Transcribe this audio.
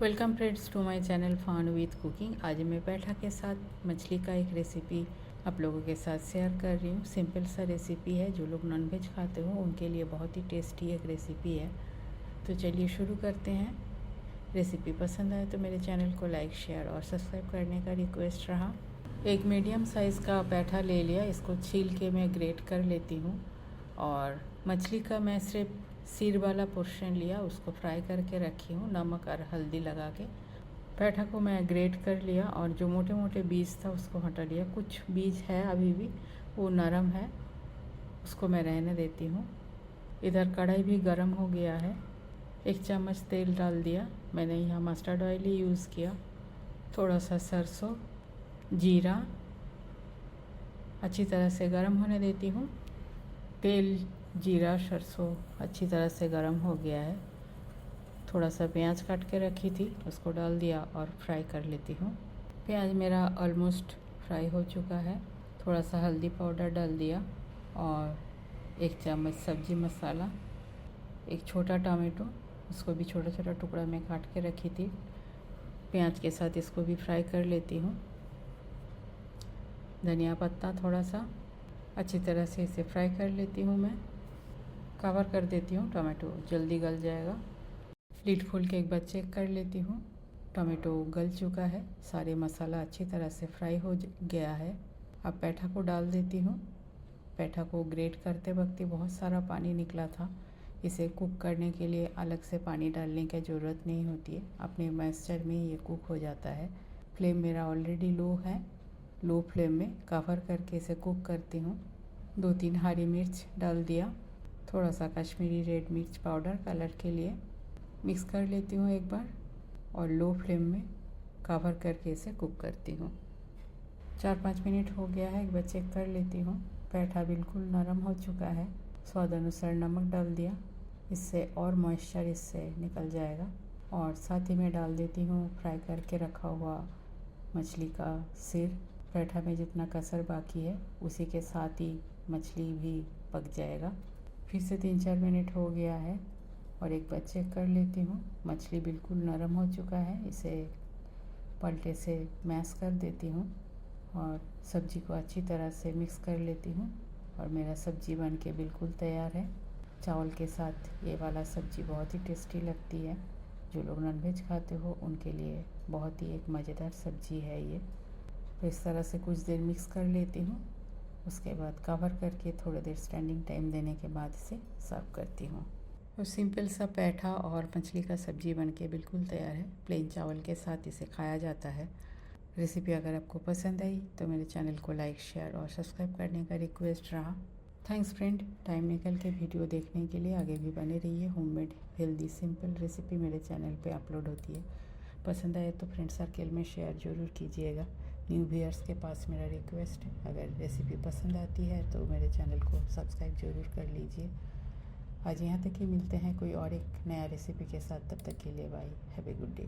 Welcome friends to my channel fun with cooking. आज मैं पेठा के साथ मछली का एक रेसिपी आप लोगों के साथ शेयर कर रही हूँ। सिंपल सा रेसिपी है, जो लोग नॉनवेज खाते हो उनके लिए बहुत ही टेस्टी एक रेसिपी है। तो चलिए शुरू करते हैं। रेसिपी पसंद आए तो मेरे चैनल को लाइक, शेयर और सब्सक्राइब करने का रिक्वेस्ट रहा। एक मीडियम साइज़ का पेठा ले लिया, इसको छील के मैं ग्रेट कर लेती हूँ। और मछली का मैं सिर्फ सिर वाला पोर्शन लिया, उसको फ्राई करके रखी हूँ नमक और हल्दी लगा के। पेठा को मैं ग्रेट कर लिया और जो मोटे मोटे बीज था उसको हटा लिया। कुछ बीज है अभी भी, वो नरम है, उसको मैं रहने देती हूँ। इधर कढ़ाई भी गर्म हो गया है। 1 चम्मच तेल डाल दिया। मैंने यहाँ मस्टर्ड ऑयल ही यूज़ किया। थोड़ा सा सरसों, जीरा अच्छी तरह से गर्म होने देती हूँ। तेल, जीरा, सरसों अच्छी तरह से गर्म हो गया है। थोड़ा सा प्याज काट के रखी थी, उसको डाल दिया और फ्राई कर लेती हूँ। प्याज मेरा ऑलमोस्ट फ्राई हो चुका है। थोड़ा सा हल्दी पाउडर डाल दिया और 1 चम्मच सब्ज़ी मसाला, एक छोटा टमाटो, उसको भी छोटा छोटा टुकड़ा में काट के रखी थी। प्याज के साथ इसको भी फ्राई कर लेती हूँ। धनिया पत्ता थोड़ा सा, अच्छी तरह से इसे फ्राई कर लेती हूँ। मैं कवर कर देती हूँ, टमाटो जल्दी गल जाएगा। लीड खोल के एक बार चेक कर लेती हूँ। टमाटो गल चुका है, सारे मसाला अच्छी तरह से फ्राई हो गया है। अब पेठा को डाल देती हूँ। पेठा को ग्रेट करते वक्त ही बहुत सारा पानी निकला था। इसे कुक करने के लिए अलग से पानी डालने की ज़रूरत नहीं होती है, अपने मॉइस्चर में ये कुक हो जाता है। फ्लेम मेरा ऑलरेडी लो है। लो फ्लेम में कवर करके इसे कुक करती हूँ। 2-3 हरी मिर्च डाल दिया, थोड़ा सा कश्मीरी रेड मिर्च पाउडर कलर के लिए। मिक्स कर लेती हूँ एक बार और लो फ्लेम में कवर करके इसे कुक करती हूँ। 4-5 मिनट हो गया है, एक बार चेक कर लेती हूँ। पेठा बिल्कुल नरम हो चुका है। स्वाद अनुसार नमक डाल दिया, इससे और मॉइस्चर इससे निकल जाएगा। और साथ ही में डाल देती हूँ फ्राई करके रखा हुआ मछली का सिर। पेठा में जितना कसर बाकी है उसी के साथ ही मछली भी पक जाएगा। फिर से 3-4 मिनट हो गया है और एक बार चेक कर लेती हूँ। मछली बिल्कुल नरम हो चुका है। इसे पलटे से मैश कर देती हूँ और सब्ज़ी को अच्छी तरह से मिक्स कर लेती हूँ। और मेरा सब्ज़ी बन के बिल्कुल तैयार है। चावल के साथ ये वाला सब्ज़ी बहुत ही टेस्टी लगती है। जो लोग नॉनवेज खाते हो उनके लिए बहुत ही एक मज़ेदार सब्ज़ी है ये। तो इस तरह से कुछ देर मिक्स कर लेती हूँ। उसके बाद कवर करके थोड़ी देर स्टैंडिंग टाइम देने के बाद इसे सर्व करती हूँ। तो सिंपल सा पेठा और मछली का सब्ज़ी बनके बिल्कुल तैयार है। प्लेन चावल के साथ इसे खाया जाता है। रेसिपी अगर आपको पसंद आई तो मेरे चैनल को लाइक, शेयर और सब्सक्राइब करने का रिक्वेस्ट रहा। थैंक्स फ्रेंड, टाइम निकल के वीडियो देखने के लिए। आगे भी बने रहिए। होममेड हेल्दी सिंपल रेसिपी मेरे चैनल पे अपलोड होती है। पसंद आए तो फ्रेंड सर्कल में शेयर ज़रूर कीजिएगा। न्यू व्यूअर्स के पास मेरा रिक्वेस्ट है, अगर रेसिपी पसंद आती है तो मेरे चैनल को सब्सक्राइब ज़रूर कर लीजिए। आज यहाँ तक ही मिलते हैं कोई और एक नया रेसिपी के साथ। तब तक के लिए bye, have a good day.